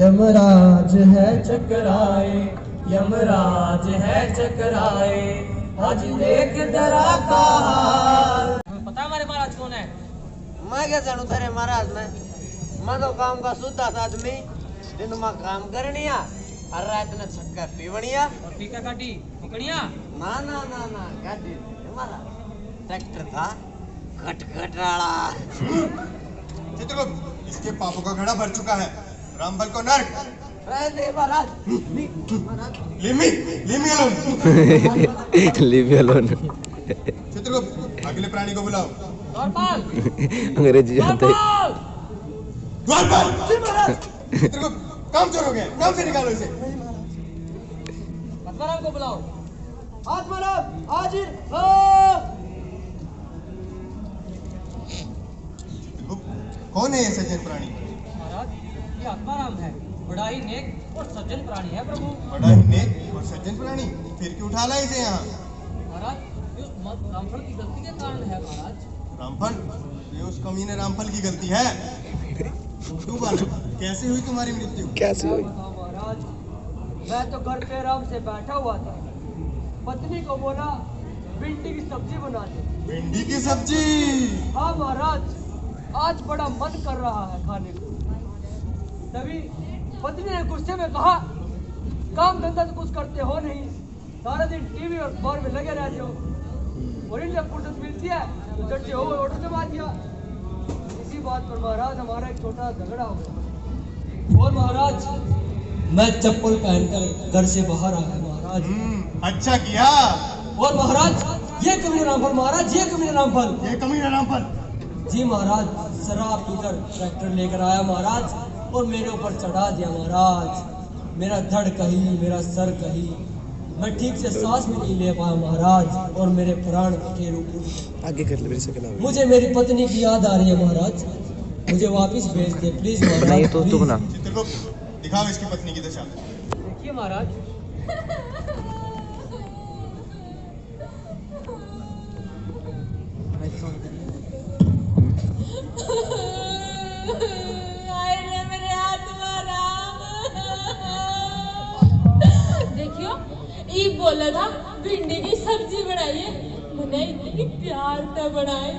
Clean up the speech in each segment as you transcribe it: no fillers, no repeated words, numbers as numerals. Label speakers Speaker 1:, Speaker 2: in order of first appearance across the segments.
Speaker 1: यमराज है चकराए, यमराज है चकराए, आज देख दरा का हाल।
Speaker 2: पता हमारे महाराज कौन है?
Speaker 3: मैं क्या जानू तेरे महाराज मैं तो काम का शुद्ध आदमी, दिन में काम करनिया और रात में छक्का पीवनिया
Speaker 2: और पीका काटी पकड़िया।
Speaker 3: ना ना ना ना गाड़ी हमारा ट्रैक्टर था खटखटाड़ा।
Speaker 4: चित्रगुप्त, इसके पापों का घड़ा भर चुका है, रामबल को नर्क।
Speaker 3: महाराज
Speaker 4: Leave me alone.
Speaker 5: Leave me alone.
Speaker 4: Chitragupta, अगले प्राणी को बुलाओ।
Speaker 2: द्वारपाल,
Speaker 5: अंग्रेजी जानते हैं।
Speaker 4: द्वारपाल! चित्रगुप्त, काम चोर हो गया, काम से निकालो इसे।
Speaker 2: आत्माराम को बुलाओ।
Speaker 3: आत्माराम हाजिर।
Speaker 4: कौन है ये सज्जन प्राणी?
Speaker 2: महाराज, ये आत्माराम है, बड़ा ही नेक और सज्जन प्राणी है प्रभु।
Speaker 4: बड़ा ही नेक और सज्जन प्राणी, फिर क्यों उठा ला इसे यहाँ?
Speaker 2: महाराज, ये उस रामफल की गलती के कारण है महाराज।
Speaker 4: रामफल? ये उस कमीने रामफल की गलती है। तू बालक, कैसे हुई तुम्हारी मृत्यु?
Speaker 5: कैसे हुई?
Speaker 1: बताओ महाराज, मैं तो घर पे आराम से बैठा हुआ था, पत्नी को बोला भिंडी की सब्जी बना दे।
Speaker 4: भिंडी की सब्जी?
Speaker 1: हाँ महाराज, आज बड़ा मन कर रहा है खाने को। तभी पत्नी ने गुस्से में कहा, काम धंधा तो कुछ करते हो नहीं, सारा दिन टीवी और अखबार में लगे रहते हो, और जब फुर्सत मिलती है तो झट से हो ऑर्डर दबा दिया। इसी बात पर महाराज हमारा एक छोटा झगड़ा हो गया, और महाराज मैं चप्पल पहनकर घर से बाहर आ गया महाराज।
Speaker 4: अच्छा किया।
Speaker 1: और महाराज ये कमीना रामफल, महाराज ये कमीना रामफल।
Speaker 4: ये कमीना रामफल?
Speaker 1: जी महाराज, शराब पीकर ट्रैक्टर लेकर आया महाराज, और मेरे ऊपर चढ़ा दिया महाराज। मेरा धड़ कहीं, मेरा सर कहीं, मैं ठीक से सांस भी नहीं ले पाया महाराज, और मेरे प्राण के रूप।
Speaker 5: आगे कर ले मेरे से कहना।
Speaker 1: मुझे मेरी पत्नी की याद आ रही है महाराज, मुझे वापस भेज दे प्लीज महाराज।
Speaker 5: नहीं तो तू बना।
Speaker 4: चित्रगुप्त, दिखाओ इसकी पत्नी की दशा।
Speaker 2: देखिए महाराज,
Speaker 6: देखियो ई बोला था भिंडी की सब्जी बनाइए, मैंने इतनी प्यार से बनाए।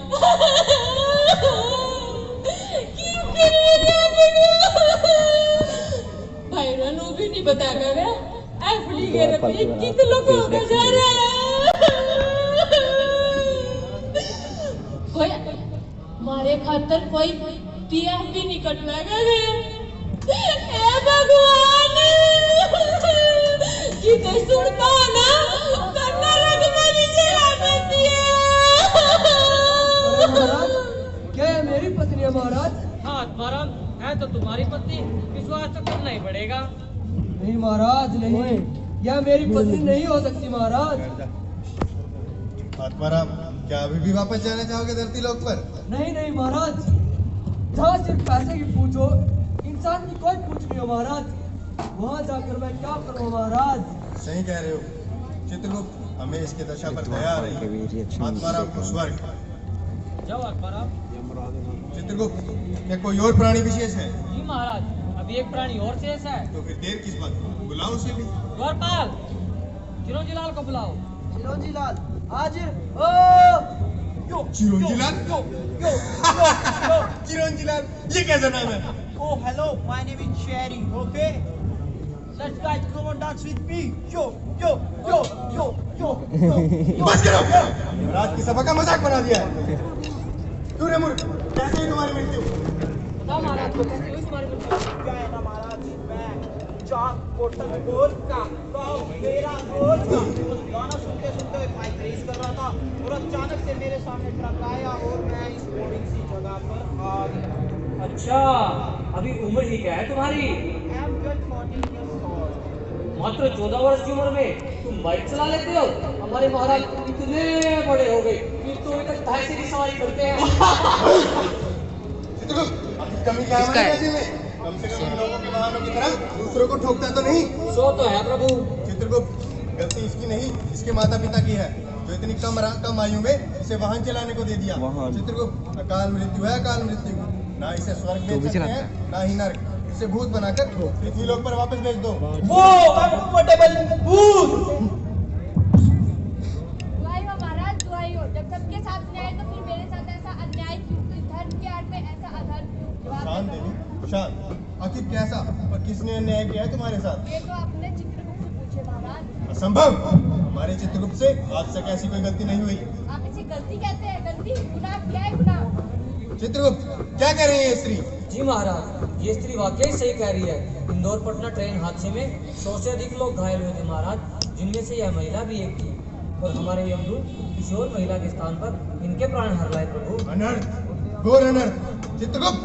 Speaker 6: भाई नु भी नहीं बता कर एफडी के रुपये कितने लोगों को जा रहा है। कोई मारे खातर कोई पीएफ भी नहीं कटवाएगा। हे भगवान, कि तो सुनता ना करना लग मेरी जलामती
Speaker 1: महाराज, क्या है मेरी पत्नी है महाराज?
Speaker 2: हाँ आत्माराम है तो तुम्हारी पत्नी, विश्वास तो करना ही पड़ेगा।
Speaker 1: नहीं महाराज नहीं, यह मेरी पत्नी नहीं हो सकती महाराज।
Speaker 4: आत्माराम, क्या अभी भी वापस जाना चाहोगे धरती लोक पर?
Speaker 1: नहीं नहीं महाराज, जहाँ सिर्फ पैसे की पूछ हो, इंसान की कोई पूछ नहीं हो महाराज, वहाँ जाकर मैं क्या करूँ महाराज?
Speaker 4: सही कह रहे हो चित्रगुप्त, हमें इसके दशा पर दया आ रही है। आत्माराम को स्वर्ग।
Speaker 2: जाओ आत्माराम।
Speaker 4: चित्रगुप्त, क्या कोई और प्राणी विशेष है?
Speaker 2: जी महाराज, अभी एक प्राणी और शेष है।
Speaker 4: तो फिर देर किस बात की? बुलाओ उसे भी।
Speaker 2: द्वारपाल, चिरंजी लाल को बुलाओ।
Speaker 1: चिरंजी लाल हाजिर।
Speaker 4: चिरंजी लाल? चिरंजी लाल, ये कैसा नाम है?
Speaker 3: Oh hello, my name is Cherry. Okay, let's guys come on dance with me. Yo yo yo yo yo yo.
Speaker 4: बस करो, रात की सभा का मजाक बना दिया है। क्यों रे मूर्ख, कैसे हुई तुम्हारी मृत्यु?
Speaker 2: बताओ महाराज, तो कैसे हुई तुम्हारी मृत्यु?
Speaker 3: क्या है ना महाराज, मैं चाक बोतल गोल का मेरा गोल का गाना सुनते सुनते माइक रेस कर रहा था, और अचानक से मेरे सामने ट्रक आया और मैं इस बोरिंग सी जगह पर आ गया।
Speaker 2: अच्छा, अभी उम्र ही क्या है तुम्हारी?
Speaker 3: I am just 14 years old.
Speaker 2: मात्र 14 वर्ष की उम्र में तुम बाइक चला लेते हो? हमारे महाराज इतने बड़े हो गए, फिर तो अभी तक ढाई से की सवारी करते हैं।
Speaker 4: चित्रगुप्त, अब कमी क्या है हमारे राज्य में? कम से कम इन लोगों के वाहनों की तरह दूसरों को ठोकता तो नहीं?
Speaker 2: सो तो है प्रभु।
Speaker 4: चित्रगुप्त, गलती इसकी नहीं, इसके माता पिता की है, जो इतनी कम आयु में इसे वाहन चलाने को दे दिया। चित्रगुप्त, अकाल मृत्यु है, अकाल मृत्यु। ना इसे स्वर्ग भेज सकते हैं, ना ही नर्क। इसे भूत बनाकर पृथ्वी लोक पर वापस भेज दो।
Speaker 3: वो अनपोर्टेबल भूत।
Speaker 7: दुआई हो महाराज, दुआई हो। जब सबके साथ न्याय तो फिर मेरे साथ ऐसा अन्याय क्यों? इस धर्म के आड़ में ऐसा अधर्म क्यों?
Speaker 4: शांत देवी, शांत। आखिर कैसा और किसने अन्याय किया है तुम्हारे साथ?
Speaker 7: ये तो अपने चित्रगुप्त से पूछे महाराज।
Speaker 4: असंभव। हमारे चित्रगुप्त से आज तक ऐसी कोई गलती नहीं हुई।
Speaker 7: आप इसे गलती कहते हैं? गलती? गुनाह क्या है गुनाह?
Speaker 4: चित्रगुप्त, क्या कर रही है ये स्त्री?
Speaker 2: जी महाराज, ये स्त्री वाकई सही कह रही है। इंदौर पटना ट्रेन हादसे में 100 से अधिक लोग घायल हुए थे महाराज, जिनमें से यह महिला भी एक थी। और हमारे यमदूत किसी और महिला के स्थान पर इनके प्राण हर लाए प्रभु।
Speaker 4: अनर्थ, घोर अनर्थ। चित्रगुप्त,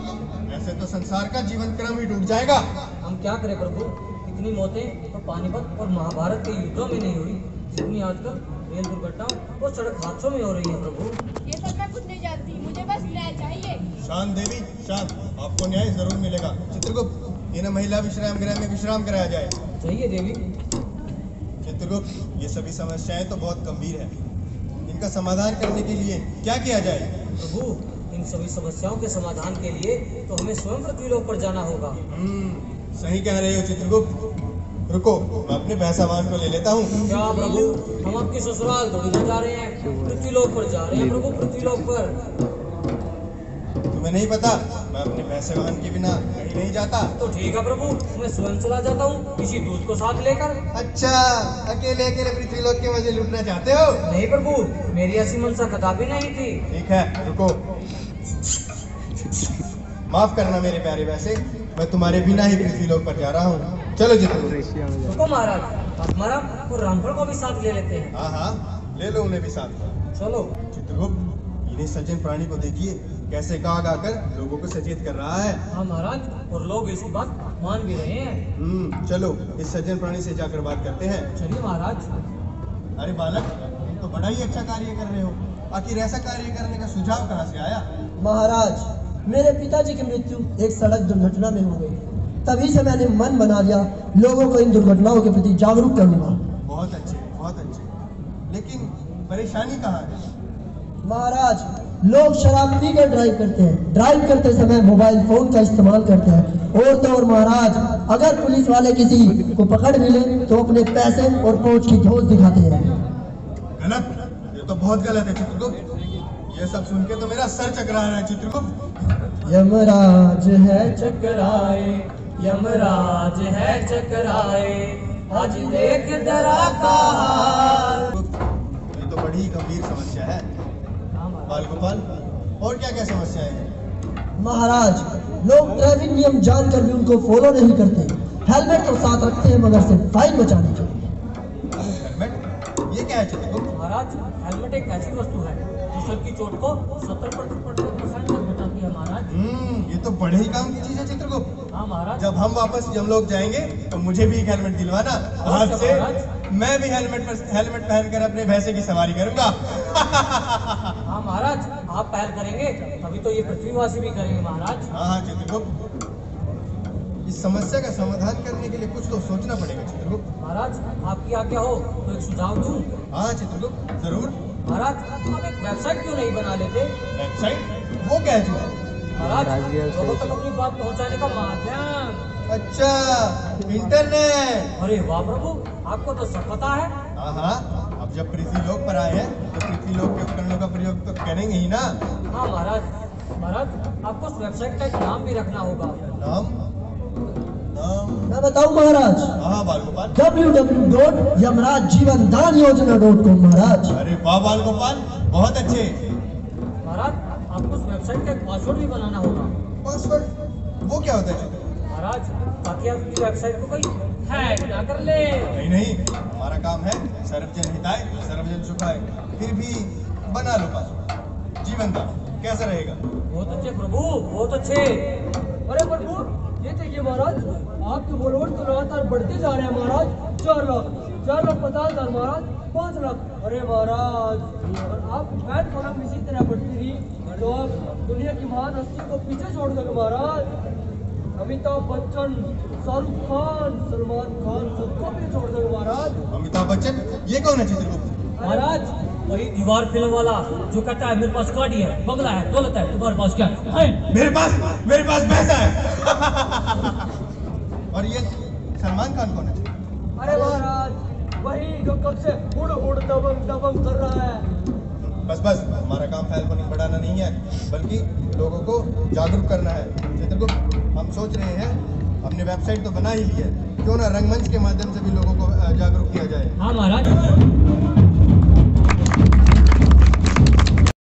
Speaker 4: ऐसे तो संसार का जीवन क्रम ही टूट जाएगा।
Speaker 2: हम क्या करें प्रभु, इतनी मौतें तो पानीपत और महाभारत के युद्धों में नहीं हुई जितनी आजकल रेल दुर्घटनाओं और सड़क हादसों में हो रही है प्रभु।
Speaker 7: ये सब मैं कुछ नहीं जानती, मुझे बस न्याय चाहिए।
Speaker 4: शांत देवी, शांत। आपको न्याय जरूर मिलेगा। चित्रगुप्त, इन्हें महिला विश्राम गृह में विश्राम कराया जाए।
Speaker 2: चाहिए देवी।
Speaker 4: चित्रगुप्त, ये सभी समस्याएं तो बहुत गंभीर है। इनका समाधान करने के लिए क्या किया जाए?
Speaker 2: प्रभु, इन सभी समस्याओं के समाधान के लिए तो हमें स्वयं पृथ्वीलोक पर जाना होगा।
Speaker 4: सही कह रहे हो चित्रगुप्त। रुको, मैं अपने भैंसावान को ले लेता हूँ।
Speaker 2: क्या प्रभु, हम आपकी ससुराल थोड़ी ना जा रहे हैं, पृथ्वीलोक पर जा रहे हैं प्रभु, पृथ्वीलोक पर।
Speaker 4: तुम्हें नहीं पता, मैं अपने भैंसावान के बिना कहीं नहीं जाता।
Speaker 2: तो ठीक है प्रभु, मैं स्वयं चला जाता हूँ किसी दूत को साथ लेकर।
Speaker 4: अच्छा, अकेले अकेले पृथ्वीलोक के मजे लूटना चाहते हो?
Speaker 2: नहीं प्रभु, मेरी ऐसी मंशा कदापि नहीं थी।
Speaker 4: ठीक है, रुको। माफ करना मेरे प्यारे, वैसे मैं तुम्हारे बिना ही पृथ्वीलोक पर जा रहा हूँ। चलो चित्रगुप्त।
Speaker 2: रुको महाराज, हमारा और रामफल को भी साथ ले लेते हैं।
Speaker 4: हाँ हाँ, ले लो उन्हें भी साथ।
Speaker 2: चलो।
Speaker 4: चित्रगुप्त, इन्हें सज्जन प्राणी को देखिए, कैसे गा गा कर लोगों को सचेत कर रहा है।
Speaker 2: हाँ महाराज, और लोग इसकी बात मान भी रहे हैं।
Speaker 4: चलो इस सज्जन प्राणी से जाकर बात करते हैं।
Speaker 2: चलिए महाराज।
Speaker 4: अरे बालक, तुम तो बड़ा ही अच्छा कार्य कर रहे हो। आखिर ऐसा कार्य करने का सुझाव कहाँ से आया?
Speaker 8: महाराज, मेरे पिताजी की मृत्यु एक सड़क दुर्घटना में हो गई। तभी से मैंने मन बना लिया लोगों को इन दुर्घटनाओं के प्रति जागरूक करूंगा।
Speaker 4: बहुत अच्छे, बहुत अच्छे। लेकिन परेशानी कहाँ है?
Speaker 8: महाराज, लोग शराब पीकर ड्राइव करते हैं। ड्राइव करते समय मोबाइल फोन का इस्तेमाल करते हैं। और तो और महाराज, अगर पुलिस वाले किसी को पकड़ भी ले तो अपने पैसे और पहुंच की धौंस दिखाते हैं।
Speaker 4: गलत, ये तो बहुत गलत है चित्रगुप्त। ये सब सुन के तो मेरा सर चकरा रहा है चित्रगुप्त।
Speaker 2: यमराज है चकराए, यमराज है चकराए, आज देख डरा का हाल।
Speaker 4: ये तो बड़ी गंभीर समस्या है। बाल गोपाल, और क्या क्या समस्याएं हैं?
Speaker 8: महाराज, लोग ट्रैफिक नियम जानकर भी उनको फॉलो नहीं करते। हेलमेट तो साथ रखते हैं मगर सिर्फ फाइन बचाने के लिए।
Speaker 4: हेलमेट? ये क्या है चित्रगुप्त?
Speaker 2: महाराज, हेलमेट एक ऐसी वस्तु है जो सर की चोट को 70% तक बचाती है महाराज।
Speaker 4: ये तो बड़े ही काम की चीज है चित्रगुप्त।
Speaker 2: हाँ महाराज।
Speaker 4: जब हम वापस यमलोक जाएंगे तो मुझे भी एक हेलमेट दिलवाना। आज से मैं भी हेलमेट पहनकर अपने भैंसे की सवारी करूंगा।
Speaker 2: हाँ महाराज, आप पहल करेंगे तभी तो ये पृथ्वीवासी भी करेंगे महाराज।
Speaker 4: हाँ चित्रगुप्त, इस समस्या का समाधान करने के लिए कुछ तो सोचना पड़ेगा चित्रगुप्त।
Speaker 2: महाराज, आपकी आज्ञा हो तो एक सुझाव दूं?
Speaker 4: हाँ चित्रगुप्त, जरूर।
Speaker 2: महाराज, आप एक वेबसाइट क्यों नहीं बना लेते?
Speaker 4: वेबसाइट? वो क्या है?
Speaker 2: महाराज, लोगों तक अपनी बात पहुंचाने का माध्यम।
Speaker 4: अच्छा, इंटरनेट।
Speaker 2: अरे वाह प्रभु, आपको तो सब पता है।
Speaker 4: हाँ, अब जब पृथ्वीलोक पर आए हैं तो पृथ्वीलोक के उपकरणों का प्रयोग तो करेंगे ही ना।
Speaker 2: हाँ महाराज, आपको उस वेबसाइट का एक नाम भी रखना होगा।
Speaker 4: नाम?
Speaker 8: मैं बताऊं महाराज?
Speaker 4: हाँ बाल गोपाल।
Speaker 8: www.yamrajjeevandanYojana.com महाराज।
Speaker 4: अरे वाह बाल गोपाल, बहुत अच्छे।
Speaker 2: महाराज, आपको उस वेबसाइट का एक पासवर्ड भी बनाना होगा।
Speaker 4: पासवर्ड? वो क्या होता है?
Speaker 2: महाराज, ताकि आपकी वेबसाइट को कोई हैक ना कर ले।
Speaker 4: नहीं, हमारा काम है सर्वजन हिताय सर्वजन सुखाय। फिर भी बना लो पासवर्ड। जीवन का कैसा रहेगा?
Speaker 2: बहुत अच्छे प्रभु, बहुत अच्छे।
Speaker 1: अरे प्रभु, ये देखिए महाराज, आपके फॉलोअर्स तो लगातार बढ़ते जा रहे हैं महाराज। 4 लाख, 4,50,000 महाराज, 5 लाख। अरे महाराज, और आप फैन फॉलोइंग इसी तरह बढ़ती रही तो आप दुनिया की महान हस्ती को पीछे छोड़ दोगे महाराज। अमिताभ बच्चन, शाहरुख खान, सलमान खान, सबको भी छोड़ दोगे महाराज।
Speaker 4: अमिताभ बच्चन? ये कौन है चित्रगुप्त?
Speaker 2: महाराज, वही दीवार फिल्म वाला जो कहता है मेरे पास गाड़ी है, बंगला है, दौलत है, तुम्हारे पास क्या है?
Speaker 4: मेरे पास पैसा है। ये सलमान खान कौन है?
Speaker 1: अरे महाराज वही जो कब से हुड़ हुड़ दबंग दबंग कर रहा है।
Speaker 4: बस बस, हमारा काम फैल को नहीं बढ़ाना नहीं है, बल्कि लोगों को जागरूक करना है। चित्रगुप्त, हम सोच रहे हैं हमने वेबसाइट तो बना ही ली है, क्यों ना रंगमंच के माध्यम से भी लोगों को जागरूक किया जाए।
Speaker 2: हाँ महाराज,